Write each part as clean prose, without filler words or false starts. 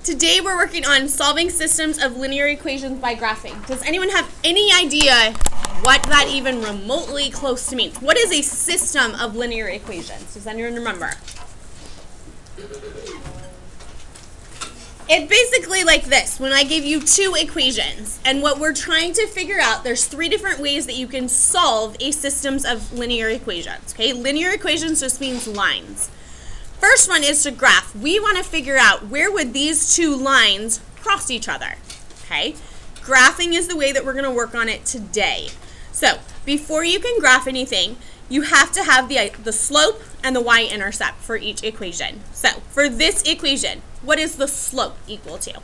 Today we're working on solving systems of linear equations by graphing. Does anyone have any idea what that even remotely close to means? What is a system of linear equations? Does anyone remember? It's basically like this. When I give you two equations, and what we're trying to figure out, there's three different ways that you can solve a systems of linear equations. Okay, linear equations just means lines. First one is to graph. We want to figure out where would these two lines cross each other. Okay, graphing is the way that we're going to work on it today. So before you can graph anything, you have to have the slope and the y-intercept for each equation. So for this equation, what is the slope equal to?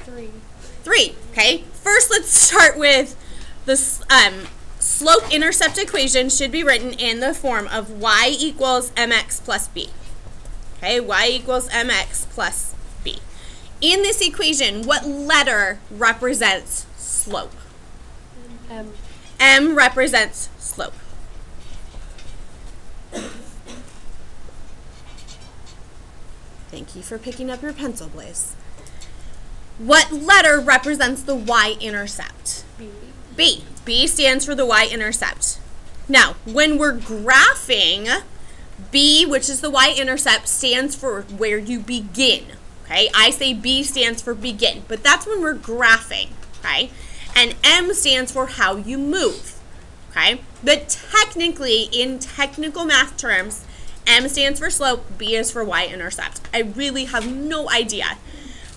3. Okay, first let's start with the slope-intercept equation should be written in the form of y equals mx plus b. Okay, y equals mx plus b. In this equation, what letter represents slope? M. M represents slope. Thank you for picking up your pencil, Blaze. What letter represents the y-intercept? B. B. B stands for the y-intercept. Now, when we're graphing, B, which is the y-intercept, stands for where you begin. Okay, I say B stands for begin, but that's when we're graphing. Okay, and M stands for how you move. Okay, but technically, in technical math terms, M stands for slope, B is for y-intercept. I really have no idea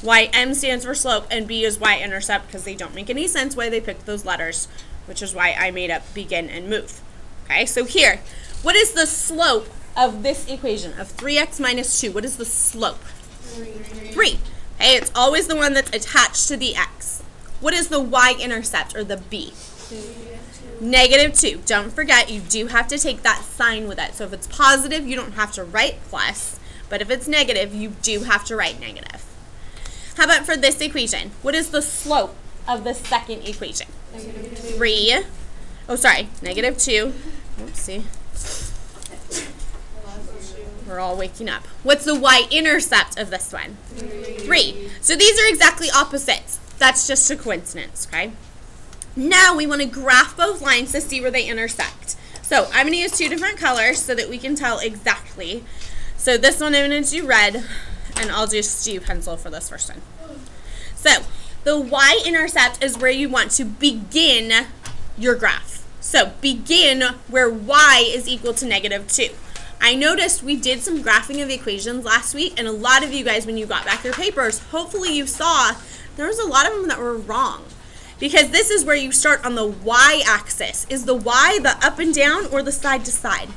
why M stands for slope and B is y-intercept, because they don't make any sense why they picked those letters, which is why I made up begin and move. Okay, so here, what is the slope of this equation of 3x minus 2? What is the slope? 3. Okay, it's always the one that's attached to the x. What is the y-intercept, or the b? 2. -2. Don't forget, you do have to take that sign with it. So if it's positive, you don't have to write plus, but if it's negative, you do have to write negative. How about for this equation? What is the slope of the second equation? -2. 3. Oh, sorry, -2. Oopsie. We're all waking up. What's the y-intercept of this one? 3. So these are exactly opposites. That's just a coincidence, okay? Now we want to graph both lines to see where they intersect. So I'm going to use two different colors so that we can tell exactly. So this one I'm going to do red, and I'll just do pencil for this first one. So the y-intercept is where you want to begin your graph. So begin where y is equal to -2. I noticed we did some graphing of equations last week, and a lot of you guys, when you got back your papers, hopefully you saw there was a lot of them that were wrong. Because this is where you start on the y-axis. Is the y the up and down or the side to side?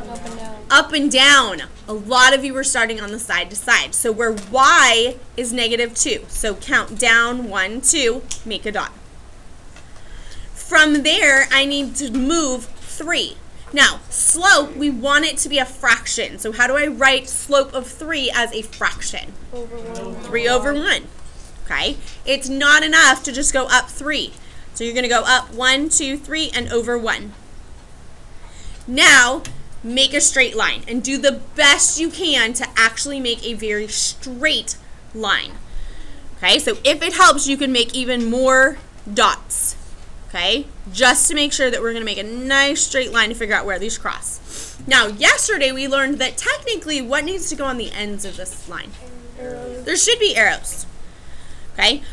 Up and down. Up and down. A lot of you were starting on the side to side. So where y is -2. So count down 1, 2, make a dot. From there, I need to move 3. Now, slope, we want it to be a fraction. So how do I write slope of 3 as a fraction? Over 1. 3 over 1. Okay? It's not enough to just go up 3. So you're going to go up 1, 2, 3, and over 1. Now, make a straight line and do the best you can to actually make a very straight line. Okay? So if it helps, you can make even more dots. Okay? Just to make sure that we're going to make a nice straight line to figure out where these cross. Now, yesterday we learned that technically what needs to go on the ends of this line? Arrows. There should be arrows. Okay?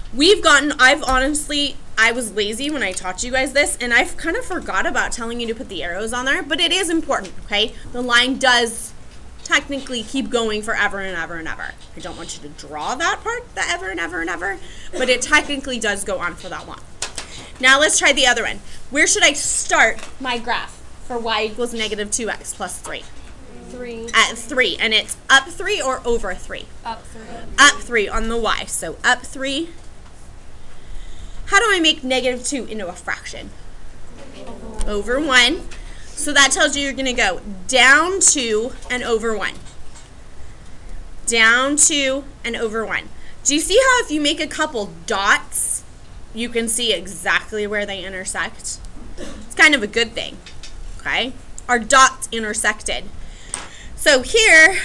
I was lazy when I taught you guys this, and I've kind of forgot about telling you to put the arrows on there, but it is important, okay? The line does technically keep going forever and ever and ever. I don't want you to draw that part, the ever and ever and ever, but it technically does go on for that long. Now let's try the other one. Where should I start my graph for y equals -2x plus 3? 3. At 3, and it's up 3 or over 3? Up 3. Up 3 on the y, so up 3. How do I make -2 into a fraction? Over 1. So that tells you you're going to go down 2 and over 1. Down 2 and over 1. Do you see how if you make a couple dots, you can see exactly where they intersect? It's kind of a good thing, okay? Our dots intersected. So here,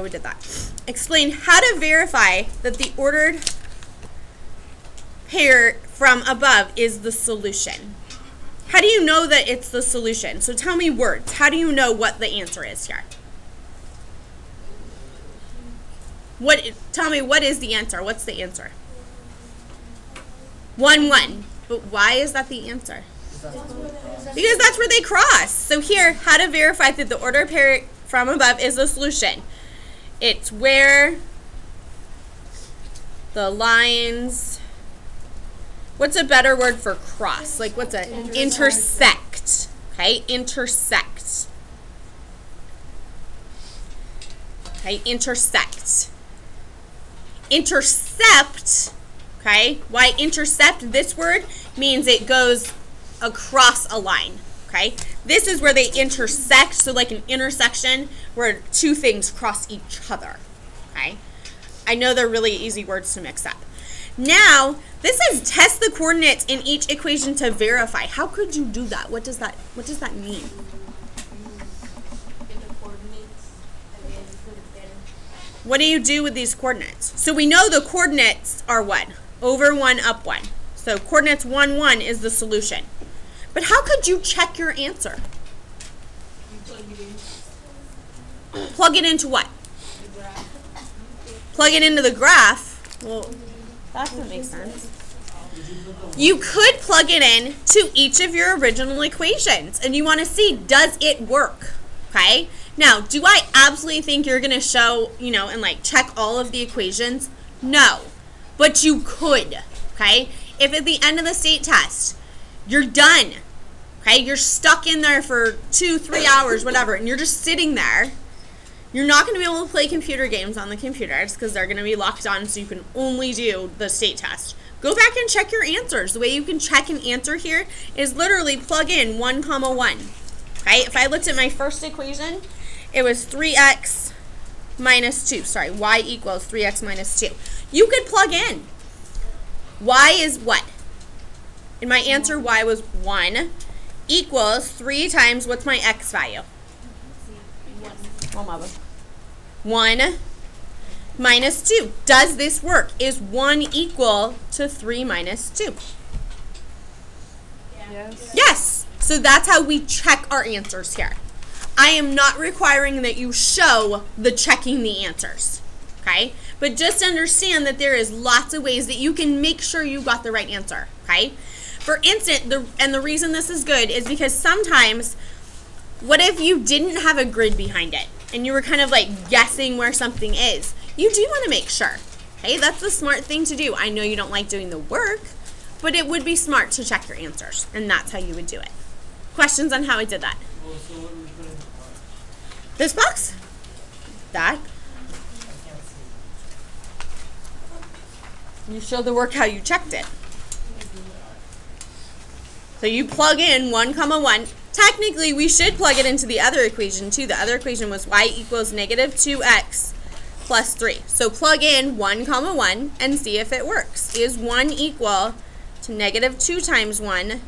we did that. Explain how to verify that the ordered pair from above is the solution. How do you know that it's the solution? So tell me words. How do you know what the answer is here? Tell me, what is the answer? What's the answer? 1, 1. But why is that the answer? Because that's where they cross. So here, how to verify that the ordered pair from above is the solution. It's where the lines, what's a better word for cross? Like what's a intersect. Okay, intersect. Okay, intersect. Intercept, okay? Why intercept? This word means it goes across a line, okay? This is where they intersect, so like an intersection where two things cross each other, okay? I know they're really easy words to mix up. Now, this says test the coordinates in each equation to verify. How could you do that? What does that mean? What do you do with these coordinates? So we know the coordinates are what? Over 1, up 1. So coordinates 1, 1 is the solution. But how could you check your answer? Plug it into what? Plug it into the graph. Well, that doesn't make sense. You could plug it in to each of your original equations, and you want to see, does it work? Okay? Now, do I absolutely think you're going to show, and like check all of the equations? No. But you could, okay? If at the end of the state test, you're done, okay? You're stuck in there for 2-3 hours, whatever, and you're just sitting there. You're not going to be able to play computer games on the computers because they're going to be locked on, so you can only do the state test. Go back and check your answers. The way you can check an answer here is literally plug in 1, 1. Okay? If I looked at my first equation, it was 3x minus 2. Sorry, y equals 3x minus 2. You could plug in. Y is what? In my answer, y was 1 equals 3 times, what's my x value? 1 minus 2. Does this work? Is 1 equal to 3 minus 2? Yes. Yes. So that's how we check our answers here. I am not requiring that you show the checking the answers, okay? But just understand that there is lots of ways that you can make sure you got the right answer, okay? For instance, the reason this is good is because sometimes, what if you didn't have a grid behind it and you were kind of like guessing where something is? You do want to make sure, okay? That's the smart thing to do. I know you don't like doing the work, but it would be smart to check your answers, and that's how you would do it. Questions on how I did that? Well, so what do we put in the box? This box? That? I can't see. You show the work how you checked it. So you plug in 1, 1. Technically, we should plug it into the other equation too. The other equation was y equals negative 2x plus 3. So plug in 1, 1 and see if it works. Is 1 equal to negative 2 times 1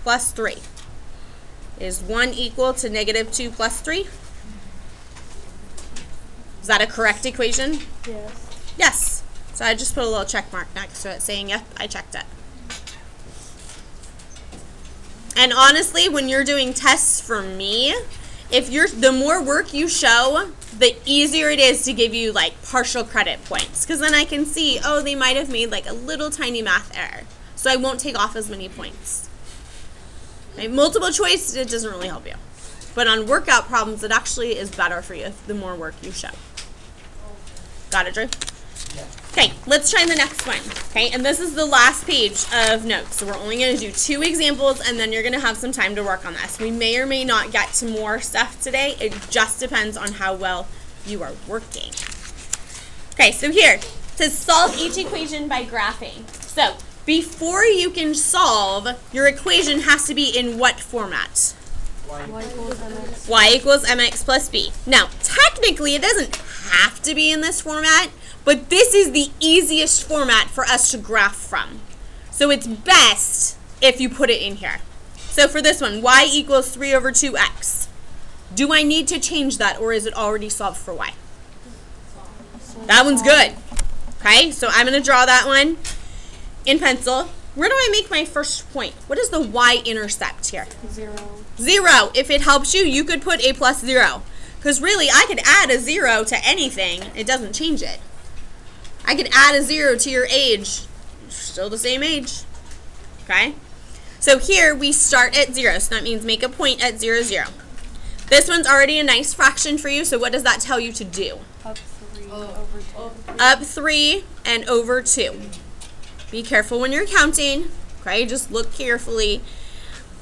plus 3? Is 1 equal to negative 2 plus 3? Is that a correct equation? Yes. Yes. So I just put a little check mark next to it saying, yep, I checked it. And honestly, when you're doing tests for me, the more work you show, the easier it is to give you like partial credit points. Because then I can see, oh, they might have made like a little tiny math error. So I won't take off as many points. Okay, multiple choice, it doesn't really help you. But on workout problems, it actually is better for you the more work you show. Got it, Drew? Yeah. Okay, let's try the next one. Okay, and this is the last page of notes. So we're only going to do 2 examples, and then you're going to have some time to work on this. We may or may not get to more stuff today. It just depends on how well you are working. Okay, so here, it says solve each equation by graphing. So before you can solve, your equation has to be in what format? Y equals mx. Y equals mx plus b. Now, technically, it doesn't have to be in this format, but this is the easiest format for us to graph from. So it's best if you put it in here. So for this one, y equals 3 over 2x. Do I need to change that, or is it already solved for y? That one's good. Okay, so I'm going to draw that one in pencil. Where do I make my first point? What is the y-intercept here? 0. 0. If it helps you, you could put a plus 0. Because really, I could add a 0 to anything. It doesn't change it. I could add a 0 to your age. Still the same age. Okay? So here, we start at 0. So that means make a point at 0, 0. This one's already a nice fraction for you. So what does that tell you to do? Up 3 over 2. Up 3 and over 2. Be careful when you're counting. Okay? Just look carefully.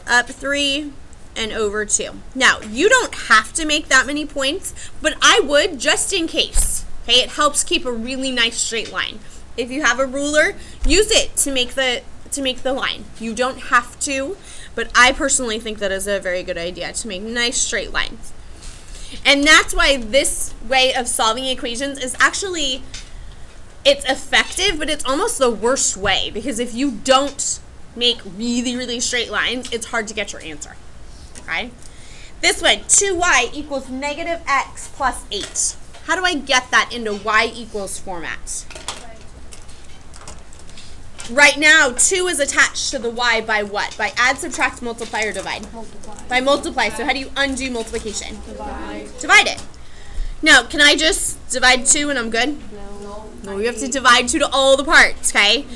Up 3 and over 2. Now, you don't have to make that many points, but I would just in case. Okay? It helps keep a really nice straight line. If you have a ruler, use it to make the line. You don't have to, but I personally think that is a very good idea to make nice straight lines. And that's why this way of solving equations is actually, it's effective, but it's almost the worst way, because if you don't make really, really straight lines, it's hard to get your answer. Okay? This one, 2y equals negative x plus 8. How do I get that into y equals format? Right now, 2 is attached to the y by what? By add, subtract, multiply, or divide? Multiply. By multiply. So how do you undo multiplication? Divide. Divide it. Now, can I just divide 2 and I'm good? No. No, we have to divide 2 to all the parts, okay?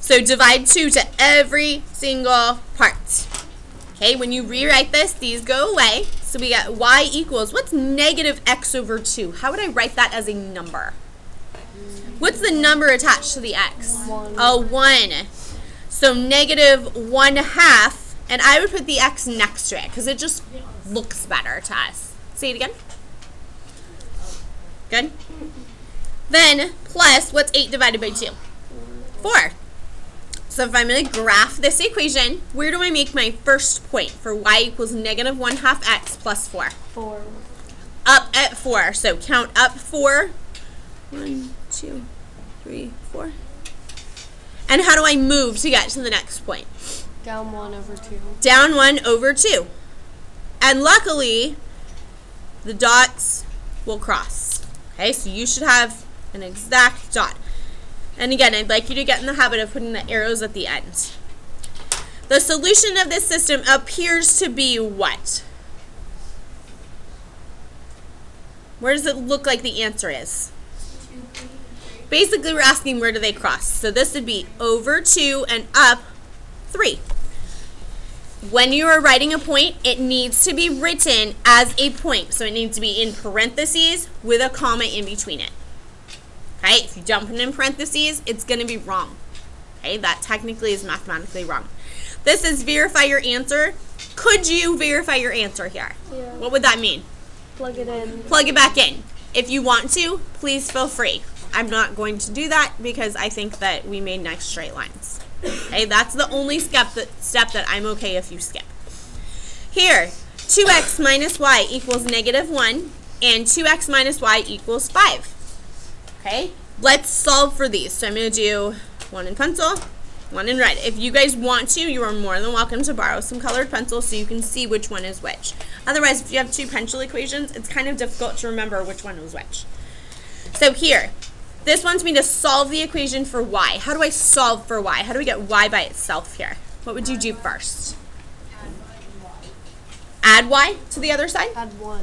So divide 2 to every single part. Okay, when you rewrite this, these go away. So we got y equals, what's negative x over 2? How would I write that as a number? What's the number attached to the x? 1. A 1. So negative 1/2, and I would put the x next to it because it just looks better to us. Say it again. Good. Then plus, what's 8 divided by 2? 4. So if I'm going to graph this equation, where do I make my first point for y equals negative 1/2 x plus 4? 4. Up at 4. So count up 4. 1, 2, 3, 4. And how do I move to get to the next point? Down 1 over 2. Down 1 over 2. And luckily, the dots will cross. Okay, so you should have an exact dot. And again, I'd like you to get in the habit of putting the arrows at the end. The solution of this system appears to be what? Where does it look like the answer is? Basically, we're asking where do they cross. So this would be over 2 and up 3. When you are writing a point, it needs to be written as a point. So it needs to be in parentheses with a comma in between it. Okay, if you don't put it in parentheses, it's going to be wrong. Okay, that technically is mathematically wrong. This is verify your answer. Could you verify your answer here? Yeah. What would that mean? Plug it in. Plug it back in. If you want to, please feel free. I'm not going to do that because I think that we made nice straight lines. Okay, that's the only step that I'm okay if you skip. Here, 2x minus y equals negative 1 and 2x minus y equals 5. Okay, let's solve for these. So I'm going to do one in pencil, one in red. If you guys want to, you are more than welcome to borrow some colored pencils so you can see which one is which. Otherwise, if you have 2 pencil equations, it's kind of difficult to remember which one was which. So here, this wants me to solve the equation for y. How do I solve for y? How do we get y by itself here? What would you do first? Add y to the other side? Add 1.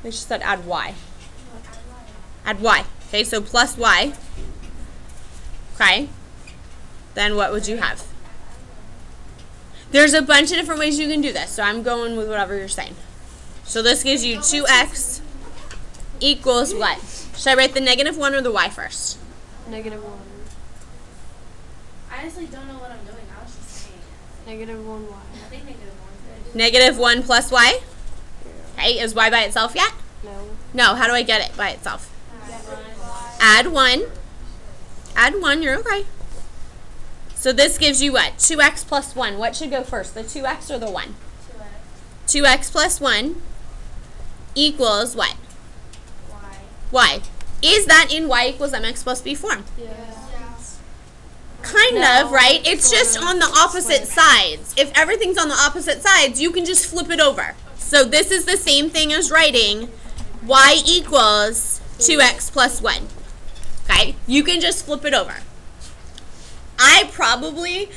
They just said add y. Add y. Okay, so plus y. Okay. Then what would you have? There's a bunch of different ways you can do this, so I'm going with whatever you're saying. So this gives you 2x equals what? Should I write the negative 1 or the y first? Negative 1. I honestly don't know what I'm doing. I was just saying it. Negative 1y. I think negative 1's good. Negative 1 plus y? Okay, is y by itself yet? No. No, how do I get it by itself? Add 1. Add 1, you're okay. So this gives you what? 2x plus 1. What should go first, the 2x or the 1? 2x plus 1 equals what? Y. Is that in y equals mx plus b form? Yes. Kind No, of, right? It's sort just of. on the opposite sides. If everything's on the opposite sides, you can just flip it over. So this is the same thing as writing y equals 2x plus 1. Okay? You can just flip it over. I probably,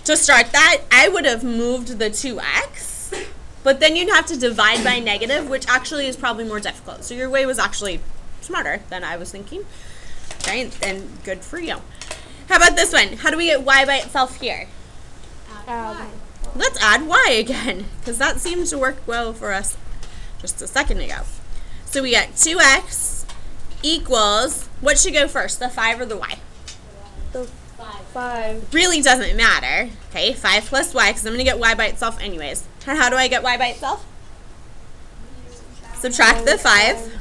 to start that, I would have moved the 2x, but then you'd have to divide by negative, which actually is probably more difficult. So your way was actually smarter than I was thinking. Okay, and good for you. How about this one? How do we get y by itself here? Let's add y again, because that seems to work well for us just a second ago. So we got 2x equals, what should go first, the 5 or the y? The 5. Really doesn't matter. Okay, 5 plus y, because I'm going to get y by itself anyways. And how do I get y by itself? Subtract the 5.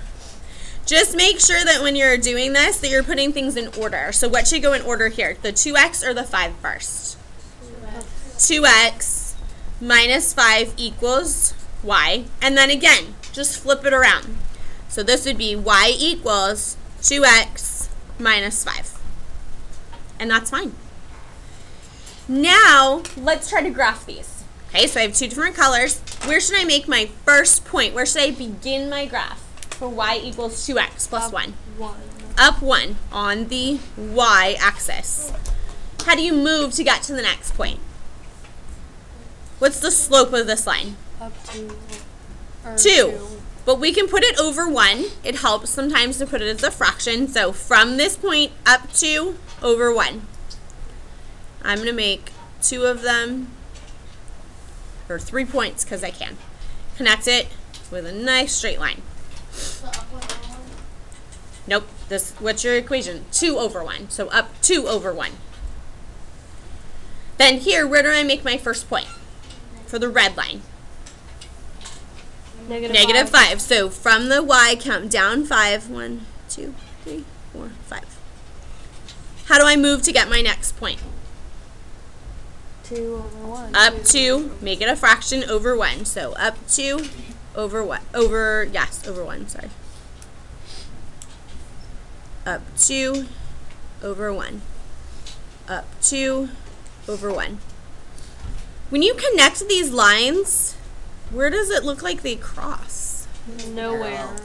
Just make sure that when you're doing this, that you're putting things in order. So what should go in order here? The 2x or the 5 first? 2x minus 5 equals y. And then again, just flip it around. So this would be y equals 2x minus 5. And that's fine. Now, let's try to graph these. Okay, so I have two different colors. Where should I make my first point? Where should I begin my graph for y equals 2x plus 1? Up 1 on the y-axis. How do you move to get to the next point? What's the slope of this line? Up to 2. But we can put it over 1. It helps sometimes to put it as a fraction. So from this point up to over 1. I'm going to make 2 of them, or 3 points because I can. Connect it with a nice straight line. Nope. What's your equation? 2 over 1. So up 2 over 1. Then here, where do I make my first point? For the red line. Negative 5. So from the y, count down 5. 1, 2, 3, 4, 5. How do I move to get my next point? 2 over 1. Up 2, make it a fraction over 1. So up 2 over what? Over 1, sorry. Up 2 over 1. Up 2 over 1. When you connect these lines, where does it look like they cross? Nowhere.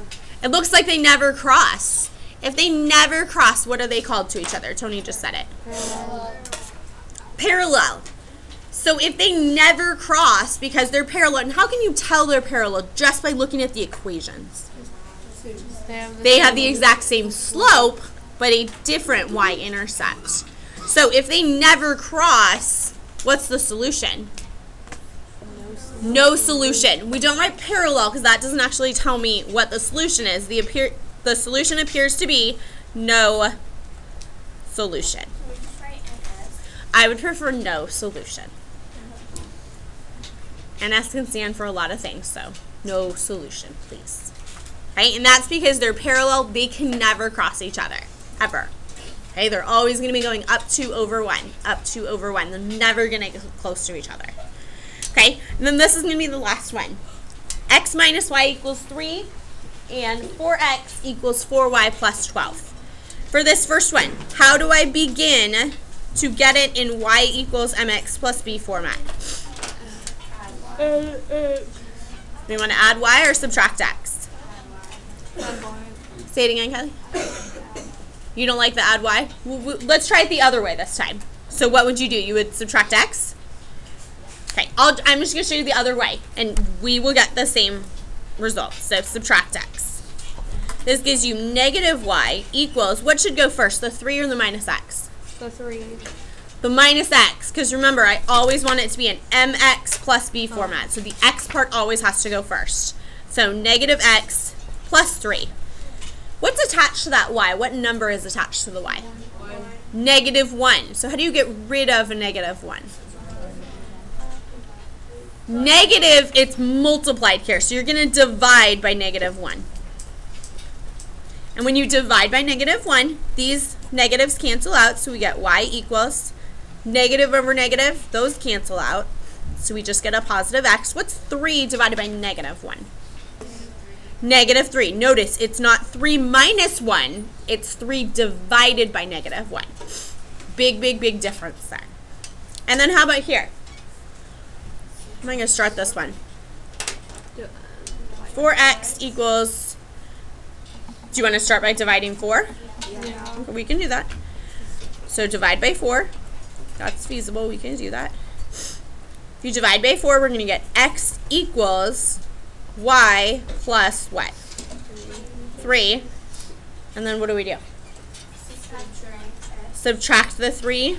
It looks like they never cross. If they never cross, what are they called to each other? Tony just said it. Parallel. So if they never cross because they're parallel, and how can you tell they're parallel? Just by looking at the equations. They have the exact same slope, but a different y-intercept. So if they never cross, what's the solution? No solution. We don't write parallel because that doesn't actually tell me what the solution is. The solution appears to be no solution. I would prefer no solution. NS can stand for a lot of things, so no solution, please. Right? And that's because they're parallel. They can never cross each other, ever. Okay? They're always going to be going up 2 over 1, up 2 over 1. They're never going to get close to each other. Okay? And then this is going to be the last one. X minus y equals 3, and 4x equals 4y plus 12. For this first one, how do I begin to get it in y equals mx plus b format? We want to add y or subtract x? Say it again, Kelly. You don't like the add y? Let's try it the other way this time. So what would you do? You would subtract x? Okay, I'm just going to show you the other way, and we will get the same result. So subtract x. This gives you negative y equals, what should go first, the 3 or the minus x? The 3. The minus x, because remember, I always want it to be an mx plus b format. So the x part always has to go first. So negative x plus 3. What's attached to that y? What number is attached to the y? Negative 1. So how do you get rid of a negative 1? Negative, it's multiplied here. So you're going to divide by negative 1. And when you divide by negative 1, these negatives cancel out. So we get y equals negative over negative. Those cancel out. So we just get a positive x. What's 3 divided by negative 1? Negative 3. Notice it's not 3 minus 1. It's 3 divided by negative 1. Big, big, big difference there. And then how about here? I'm going to start this one. 4x equals, do you want to start by dividing 4? Yeah. We can do that. So divide by 4. That's feasible. We can do that. If you divide by 4, we're going to get x equals y plus what? 3. And then what do? Subtract the 3.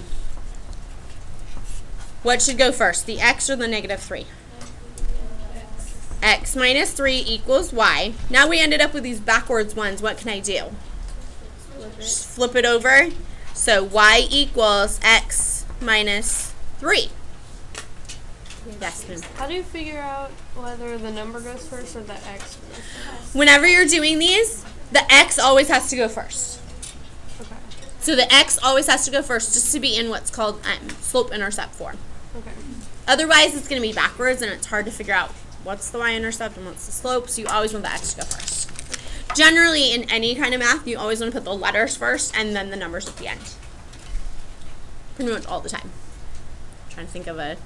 What should go first, the x or the negative 3? X minus 3 equals y. Now we ended up with these backwards ones. What can I do? Just flip it over. So y equals x minus 3. Yes, ma'am. How do you figure out whether the number goes first or the x goes first? Whenever you're doing these, the x always has to go first. Okay. So the x always has to go first just to be in what's called slope-intercept form. Okay. Otherwise, it's going to be backwards, and it's hard to figure out what's the y-intercept and what's the slope, so you always want the x to go first. Generally, in any kind of math, you always want to put the letters first and then the numbers at the end. Pretty much all the time. I'm trying to think of an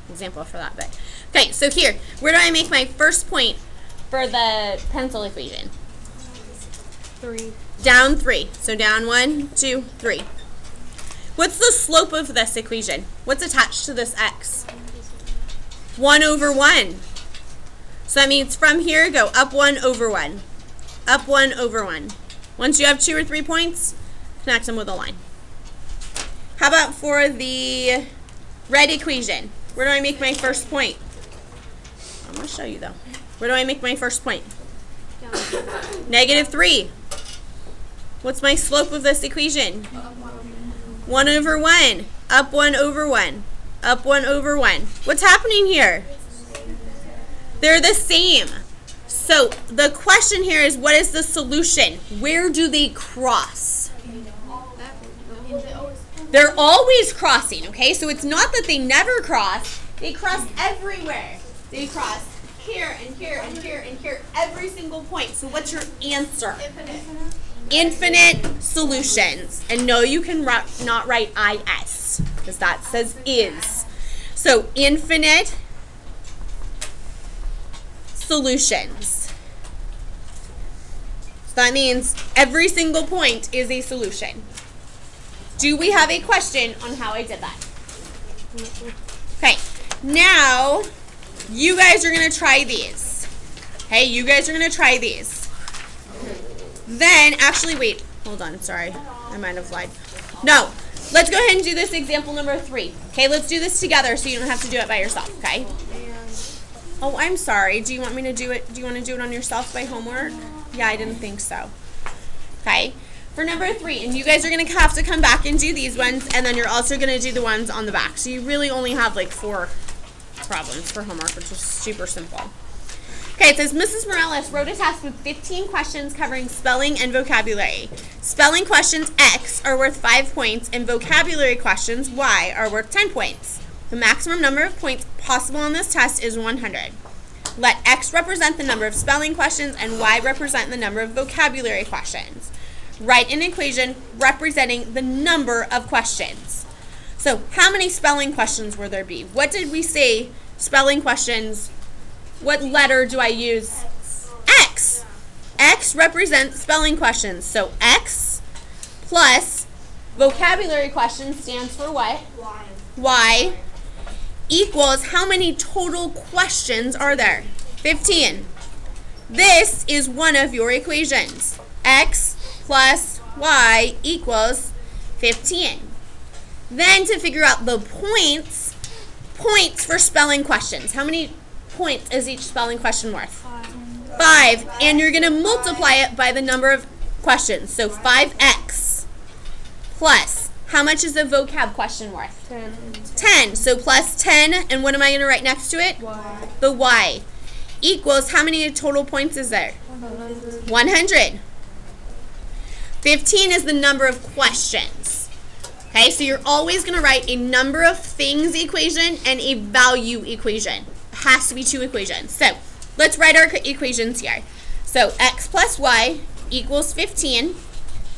example for that, but okay, so here, where do I make my first point for the pencil equation? 3. Down 3. So down 1, 2, 3. What's the slope of this equation? What's attached to this x? 1 over 1. So that means from here, go up 1 over 1. Up 1 over 1. Once you have 2 or 3 points, connect them with a line. How about for the red equation? Where do I make my first point? I'm going to show you though. Where do I make my first point? Negative 3. What's my slope of this equation? 1 over 1. Up 1 over 1. Up 1 over 1. What's happening here? They're the same. So the question here is, what is the solution? Where do they cross? They're always crossing, okay? So it's not that they never cross. They cross everywhere. They cross here and here and here and here, every single point. So what's your answer? Infinite solutions. And no, you can not write IS, because that says is. So infinite solutions. So that means every single point is a solution. Do we have a question on how I did that? Okay, now you guys are going to try these. Okay, you guys are going to try these. Then, actually, wait, hold on, sorry, I might have lied. No, let's go ahead and do this example number 3. Okay, let's do this together so you don't have to do it by yourself, okay? Oh, I'm sorry, do you want me to do it, do you want to do it on yourself by homework? Yeah, I didn't think so. Okay, for number 3, and you guys are going to have to come back and do these ones, and then you're also going to do the ones on the back. So you really only have like 4 problems for homework, which is super simple. Okay, it says Mrs. Morales wrote a test with 15 questions covering spelling and vocabulary. Spelling questions X are worth 5 points, and vocabulary questions Y are worth 10 points. The maximum number of points possible on this test is 100. Let X represent the number of spelling questions and Y represent the number of vocabulary questions. Write an equation representing the number of questions. So how many spelling questions will there be? What did we say spelling questions? What letter do I use? X. X represents spelling questions. So X plus vocabulary questions stands for what? Y. Y equals how many total questions are there? 15. This is one of your equations. X plus Y equals 15. Then to figure out the points for spelling questions. How many points is each spelling question worth? 5. And you're going to multiply it by the number of questions. So 5x plus, how much is a vocab question worth? 10. 10. So plus 10, and what am I going to write next to it? Y. The y equals, how many total points is there? 100. 100. 15 is the number of questions. Okay, so you're always going to write a number of things equation and a value equation. It has to be 2 equations. So let's write our equations here. So x plus y equals 15.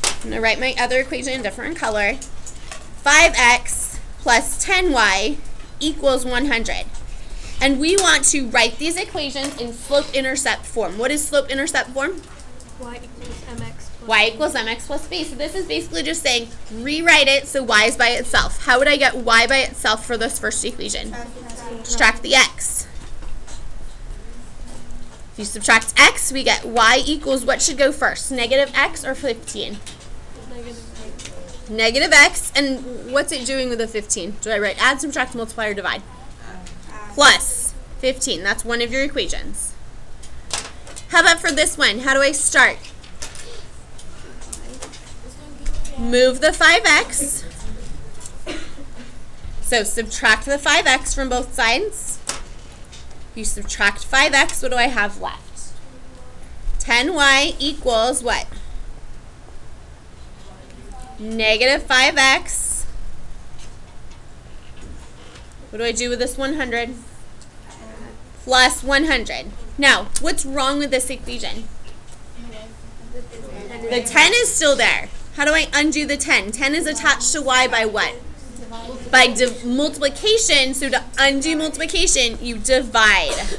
I'm going to write my other equation in a different color. 5x plus 10y equals 100. And we want to write these equations in slope-intercept form. What is slope-intercept form? Y equals mx plus Y equals mx plus b. So this is basically just saying rewrite it so y is by itself. How would I get y by itself for this first equation? Subtract the x. If you subtract x, we get y equals, what should go first? Negative x or 15? negative 8. Negative x, and what's it doing with the 15? Do I write add, subtract, multiply, or divide? Plus 15. That's one of your equations. How about for this one? How do I start? Move the 5x. So subtract the 5x from both sides. You subtract 5x, what do I have left? 10y equals what? Negative 5x. What do I do with this 100? Plus 100. Now, what's wrong with this equation? The 10 is still there. How do I undo the 10? 10 is attached to y by what? By multiplication. So to undo multiplication, you divide.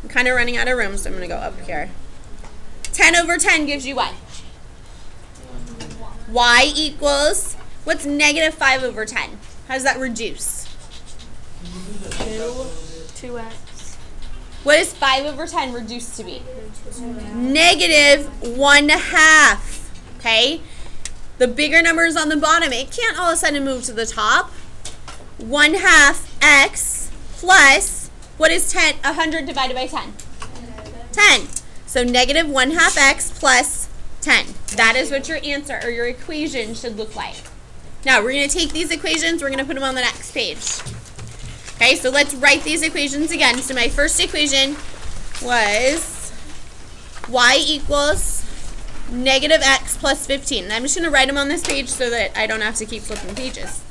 I'm kind of running out of room, so I'm going to go up here. 10 over 10 gives you what? Y equals, what's negative 5 over 10? How does that reduce? 2x. What is 5 over 10 reduced to be? Negative 1/2. Okay? The bigger number is on the bottom. It can't all of a sudden move to the top. 1/2 x plus, what is 100 divided by 10? 10. So negative 1/2 x plus 10. That is what your answer or your equation should look like. Now, we're going to take these equations, we're going to put them on the next page. Okay, so let's write these equations again. So my first equation was y equals negative x plus 15. And I'm just going to write them on this page so that I don't have to keep flipping pages.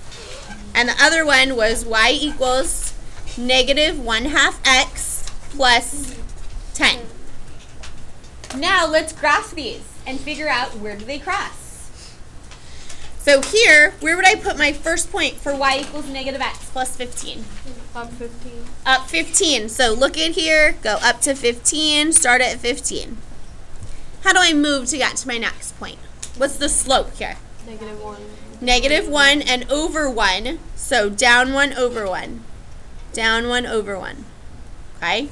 And the other one was y equals negative 1/2 x plus 10. Now let's graph these and figure out where do they cross. So here, where would I put my first point for y equals negative x plus 15? Up 15. Up 15. So look at here, go up to 15, start at 15. How do I move to get to my next point? What's the slope here? Negative 1. Negative 1 and over 1. So down 1 over 1. Down 1 over 1. Okay?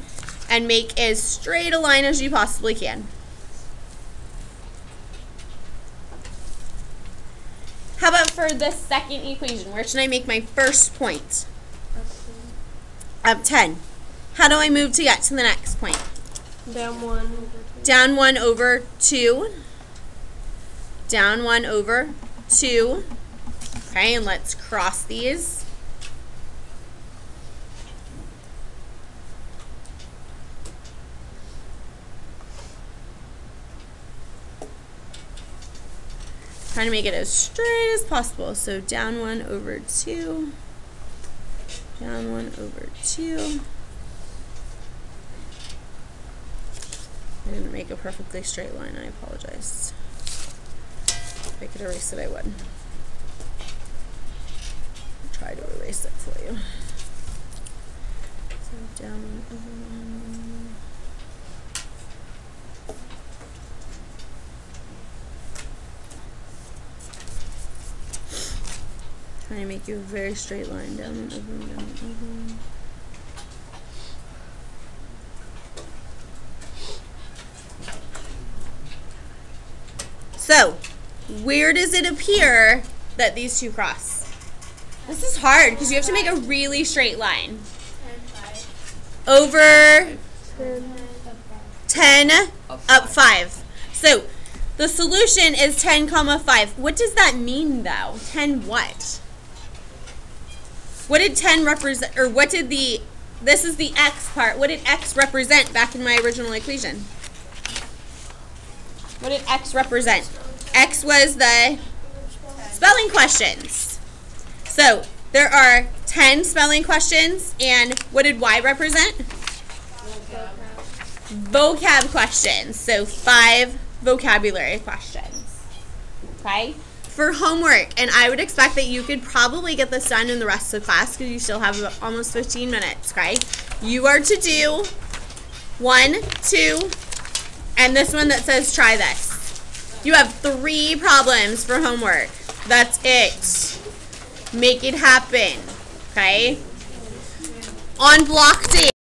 And make as straight a line as you possibly can. How about for the second equation? Where should I make my first point? Up 10. How do I move to get to the next point? Down 1. Down 1 over 2. Down 1 over 2. Okay, and let's cross these. Trying to make it as straight as possible. So down 1 over 2. Down 1 over 2. I didn't make a perfectly straight line. I apologize. If I could erase it, I would. I'll try to erase it for you. So down 1 over 1. Trying to make you a very straight line. Down 1 over 1, down 1 over 1. So, where does it appear that these two cross? This is hard because you have to make a really straight line. Over 10, up 5. So, the solution is 10 comma 5. What does that mean though? 10 what? What did 10 represent, or what did this is the x part. What did x represent back in my original equation? What did x represent? X was the spelling questions. So there are 10 spelling questions, and what did y represent? Vocab questions. So 5 vocabulary questions. Okay? for homework, and I would expect that you could probably get this done in the rest of the class because you still have almost 15 minutes, okay? You are to do 1, 2, and this one that says try this. You have 3 problems for homework. That's it. Make it happen, okay? On block day.